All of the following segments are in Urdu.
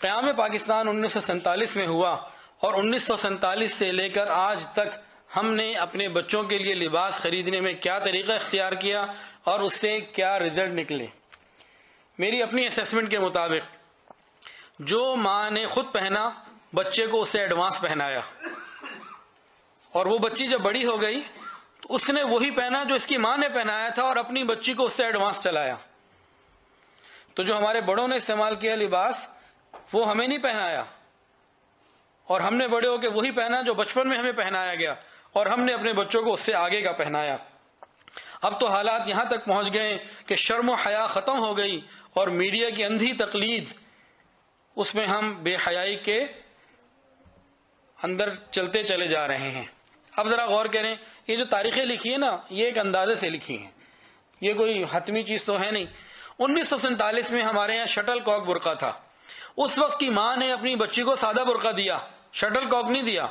قیام پاکستان 1947 میں ہوا اور 1947 سے لے کر آج تک ہم نے اپنے بچوں کے لیے لباس خریدنے میں کیا طریقہ اختیار کیا اور اس سے کیا رزلٹ نکلے. میری اپنی اسیسمنٹ کے مطابق جو ماں نے خود پہنا بچے کو اس سے ایڈوانس پہنایا، اور وہ بچی جب بڑی ہو گئی تو اس نے وہی پہنا جو اس کی ماں نے پہنایا تھا اور اپنی بچی کو اس سے ایڈوانس چلایا. تو جو ہمارے بڑوں نے استعمال کیا لباس وہ ہمیں نہیں پہنایا، اور ہم نے بڑے ہو کے وہی پہنا جو بچپن میں ہمیں پہنایا گیا، اور ہم نے اپنے بچوں کو اس سے آگے کا پہنایا. اب تو حالات یہاں تک پہنچ گئے کہ شرم و حیا ختم ہو گئی اور میڈیا کی اندھی تقلید، اس میں ہم بے حیائی کے اندر چلتے چلے جا رہے ہیں. اب ذرا غور کریں، یہ جو تاریخیں لکھی ہیں نا، یہ ایک اندازے سے لکھی ہیں، یہ کوئی حتمی چیز تو ہے نہیں. 1947 میں ہمارے یہاں شٹل کاک برقع تھا. اس وقت کی ماں نے اپنی بچی کو سادہ برقع دیا، شٹل کاک نہیں دیا.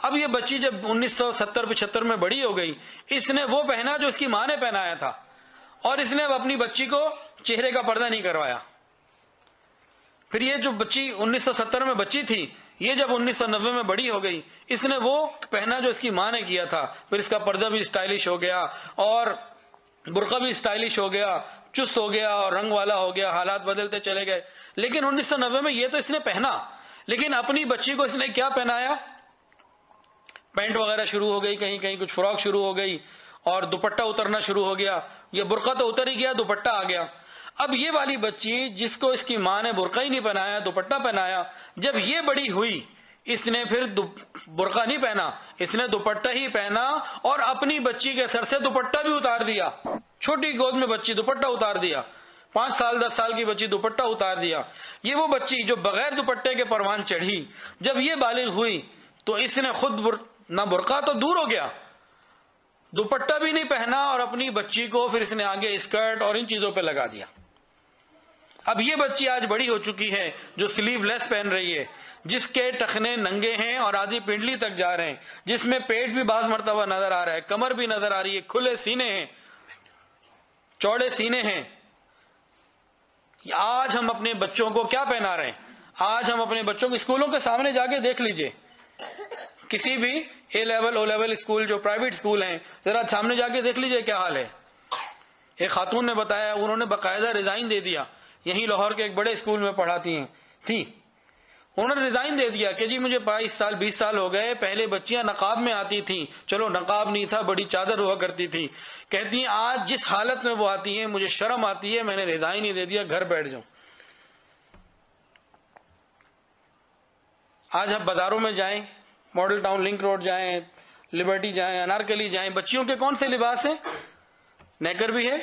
اب یہ بچی جب 1970-75 میں بڑی ہو گئی، اس نے وہ پہنا جو اس کی ماں نے پہنایا تھا، اور اس نے اب اپنی بچی کو چہرے کا پردہ نہیں کروایا. پھر یہ جو بچی 1970 میں بچی تھی، یہ جب 1990 میں بڑی ہو گئی، اس نے وہ پہنا جو اس کی ماں نے کیا تھا. پھر اس کا پردہ بھی اسٹائلش ہو گیا اور برقع بھی اسٹائلش ہو گیا، چست ہو گیا اور رنگ والا ہو گیا، حالات بدلتے چلے گئے. لیکن 1990 میں یہ تو اس نے پہنا، لیکن اپنی بچی کو اس نے کیا پہنایا؟ پینٹ وغیرہ شروع ہو گئی، کہیں کہیں کچھ فراک شروع ہو گئی، اور دوپٹہ اترنا شروع ہو گیا. یہ برقع تو اتر ہی گیا، دوپٹہ آ گیا. اب یہ والی بچی جس کو اس کی ماں نے برقع ہی نہیں پہنایا، دوپٹہ پہنایا، جب یہ بڑی ہوئی اس نے پھر برقع نہیں پہنا، اس نے دوپٹہ ہی پہنا اور اپنی بچی کے سر سے دوپٹہ بھی اتار دیا. چھوٹی گود میں بچی دوپٹہ اتار دیا، 5 سال 10 سال کی بچی دوپٹہ اتار دیا. یہ وہ بچی جو بغیر دوپٹے کے پروان چڑھی، جب یہ بالغ ہوئی تو اس نے خود نہ برقع تو دور ہو گیا، دوپٹہ بھی نہیں پہنا، اور اپنی بچی کو پھر اس نے آگے اسکرٹ اور ان چیزوں پہ لگا دیا. اب یہ بچی آج بڑی ہو چکی ہے جو سلیو لیس پہن رہی ہے، جس کے ٹخنے ننگے ہیں اور آدھی پنڈلی تک جا رہے ہیں، جس میں پیٹ بھی بعض مرتبہ نظر آ رہا ہے، کمر بھی نظر آ رہی ہے، کھلے سینے ہیں، چوڑے سینے ہیں. آج ہم اپنے بچوں کو کیا پہنا رہے ہیں؟ آج ہم اپنے بچوں کو اسکولوں کے سامنے جا کے دیکھ لیجئے، کسی بھی اے لیول او لیول اسکول جو پرائیویٹ اسکول ہیں، ذرا سامنے جا کے دیکھ لیجئے کیا حال ہے. ایک خاتون نے بتایا انہوں نے باقاعدہ ریزائن دے دیا، یہیں لاہور کے ایک بڑے اسکول میں پڑھاتی تھی. انہوں نے ریزائن دے دیا کہ جی مجھے 22 سال 20 سال ہو گئے، پہلے بچیاں نقاب میں آتی تھیں، چلو نقاب نہیں تھا، بڑی چادر ہوا کرتی تھی، کہتی ہیں آج جس حالت میں وہ آتی ہیں مجھے شرم آتی ہے، میں نے ریزائن ہی دے دیا، گھر بیٹھ جاؤں. آج ہم بازاروں میں جائیں، ماڈل ٹاؤن لنک روڈ جائیں، لبرٹی جائیں، انارکلی جائیں، بچیوں کے کون سے لباس ہیں؟ نیکر بھی ہے،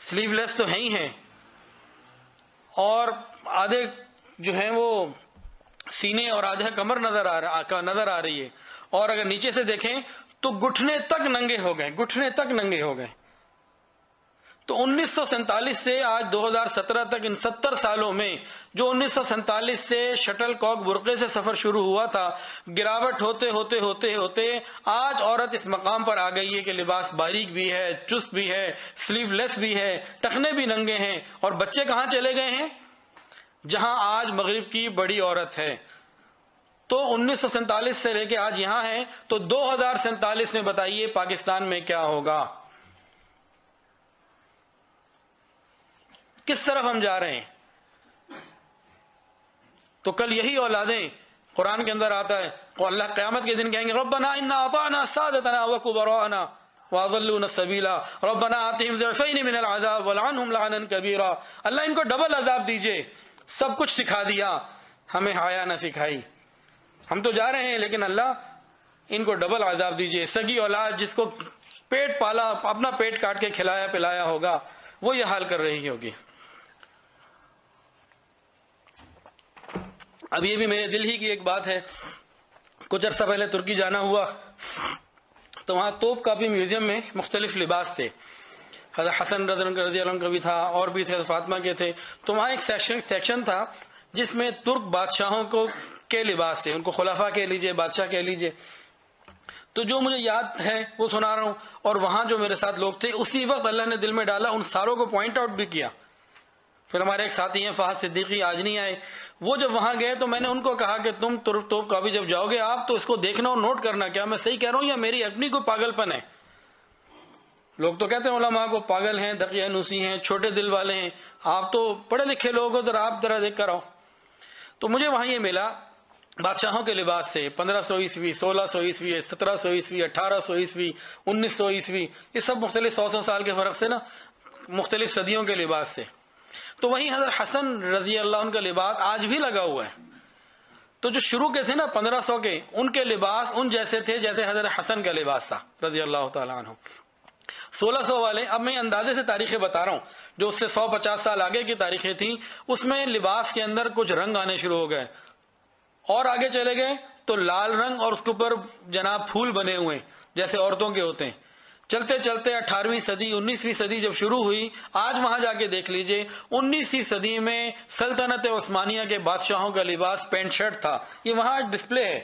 سلیو لیس تو ہے ہی ہیں، اور آدھے جو ہیں وہ سینے اور آدھا کمر نظر آ رہی ہے، اور اگر نیچے سے دیکھیں تو گھٹنے تک ننگے ہو گئے، گھٹنے تک ننگے ہو گئے. تو 1947 سے آج 2017 تک ان 70 سالوں میں جو 1947 سے شٹل کاک برقعے سے سفر شروع ہوا تھا، گراوٹ ہوتے ہوتے ہوتے ہوتے آج عورت اس مقام پر آ گئی ہے کہ لباس باریک بھی ہے، چست بھی ہے، سلیو لیس بھی ہے، ٹخنے بھی ننگے ہیں. اور بچے کہاں چلے گئے ہیں؟ جہاں آج مغرب کی بڑی عورت ہے. تو 1947 سے لے کے آج یہاں ہے، تو 2047 میں بتائیے پاکستان میں کیا ہوگا؟ کس طرف ہم جا رہے ہیں؟ تو کل یہی اولادیں، قرآن کے اندر آتا ہے اللہ قیامت کے دن کہیں گے ربنا انا اطعنا سادتنا وكبراءنا واضلونا السبیل ربنا آتهم ضعفین من العذاب ولعنهم لعنا کبیرا. اللہ ان کو ڈبل عذاب دیجئے، سب کچھ سکھا دیا، ہمیں حیا نہ سکھائی. ہم تو جا رہے ہیں لیکن اللہ ان کو ڈبل عذاب دیجئے. سگی اولاد جس کو پیٹ پالا، اپنا پیٹ کاٹ کے کھلایا پلایا ہوگا، وہ یہ حال کر رہی ہوگی. اب یہ بھی میرے دل ہی کی ایک بات ہے، کچھ عرصہ پہلے ترکی جانا ہوا تو وہاں توپ کاپی میوزیم میں مختلف لباس تھے. حضرت حسن رضی اللہ عنہ کا بھی تھا، اور بھی تھے، فاطمہ کے تھے. تو وہاں ایک سیکشن تھا جس میں ترک بادشاہوں کے لباس تھے، ان کو خلفاء کہہ لیجئے، بادشاہ کہہ لیجئے. تو جو مجھے یاد ہے وہ سنا رہا ہوں، اور وہاں جو میرے ساتھ لوگ تھے اسی وقت اللہ نے دل میں ڈالا ان ساروں کو پوائنٹ آؤٹ بھی کیا. پھر ہمارے ایک ساتھی ہیں فہد صدیقی، آج نہیں آئے، وہ جب وہاں گئے تو میں نے ان کو کہا کہ تم ترک توپ کا بھی جب جاؤ گے آپ تو اس کو دیکھنا اور نوٹ کرنا کیا میں صحیح کہہ رہا ہوں یا میری اپنی کوئی پاگل پن ہے۔ لوگ تو کہتے ہیں علماء کو پاگل ہیں، دقیہ نوسی ہیں، چھوٹے دل والے ہیں، آپ تو پڑھے لکھے لوگ ہو، ذرا آپ ذرا دیکھ کر آؤ۔ تو مجھے وہاں یہ ملا بادشاہوں کے لباس سے 1500 عیسوی، 1600 عیسوی، 1700 عیسوی، 1800 عیسوی، 1900 عیسوی، یہ سب مختلف 100 سال کے فرق سے نا، مختلف صدیوں کے لباس سے۔ تو وہیں حضرت حسن رضی اللہ عنہ کا لباس آج بھی لگا ہوا ہے۔ تو جو شروع کے تھے نا 1500 کے، ان کے لباس ان جیسے تھے جیسے حضرت حسن کا لباس تھا رضی اللہ تعالیٰ عنہ۔ 1600 والے، اب میں اندازے سے تاریخیں بتا رہا ہوں، جو اس سے 150 سال آگے کی تاریخیں تھیں، اس میں لباس کے اندر کچھ رنگ آنے شروع ہو گئے، اور آگے چلے گئے تو لال رنگ اور اس کے اوپر جناب پھول بنے ہوئے جیسے عورتوں کے ہوتے ہیں۔ چلتے چلتے 18ویں صدی 19ویں صدی جب شروع ہوئی، آج وہاں جا کے دیکھ لیجئے 19ویں صدی میں سلطنت عثمانیہ کے بادشاہوں کا لباس پینٹ شرٹ تھا۔ یہ وہاں ڈسپلے ہے،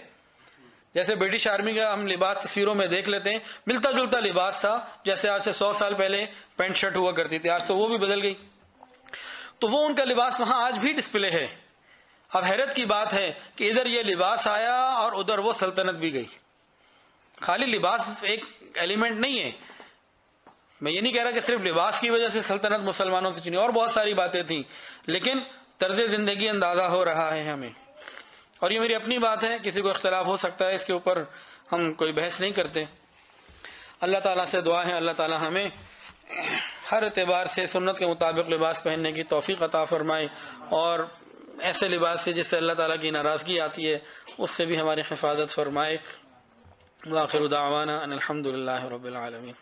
جیسے برٹش آرمی کا ہم لباس تصویروں میں دیکھ لیتے ہیں، ملتا جلتا لباس تھا جیسے آج سے 100 سال پہلے پینٹ شرٹ ہوا کرتی تھی، آج تو وہ بھی بدل گئی۔ تو وہ ان کا لباس وہاں آج بھی ڈسپلے ہے۔ اب حیرت کی بات ہے کہ ادھر یہ لباس آیا اور ادھر وہ سلطنت بھی گئی۔ خالی لباس ایک ایلیمنٹ نہیں ہے، میں یہ نہیں کہہ رہا کہ صرف لباس کی وجہ سے سلطنت مسلمانوں سے چنی، اور بہت ساری باتیں تھیں، لیکن طرز زندگی اندازہ ہو رہا ہے ہمیں۔ اور یہ میری اپنی بات ہے، کسی کو اختلاف ہو سکتا ہے، اس کے اوپر ہم کوئی بحث نہیں کرتے۔ اللہ تعالیٰ سے دعا ہے اللہ تعالیٰ ہمیں ہر اعتبار سے سنت کے مطابق لباس پہننے کی توفیق عطا فرمائے، اور ایسے لباس سے جس سے اللہ تعالیٰ کی ناراضگی آتی ہے اس سے بھی ہماری حفاظت فرمائے۔ وآخر دعوانا ان الحمد للہ رب العالمین۔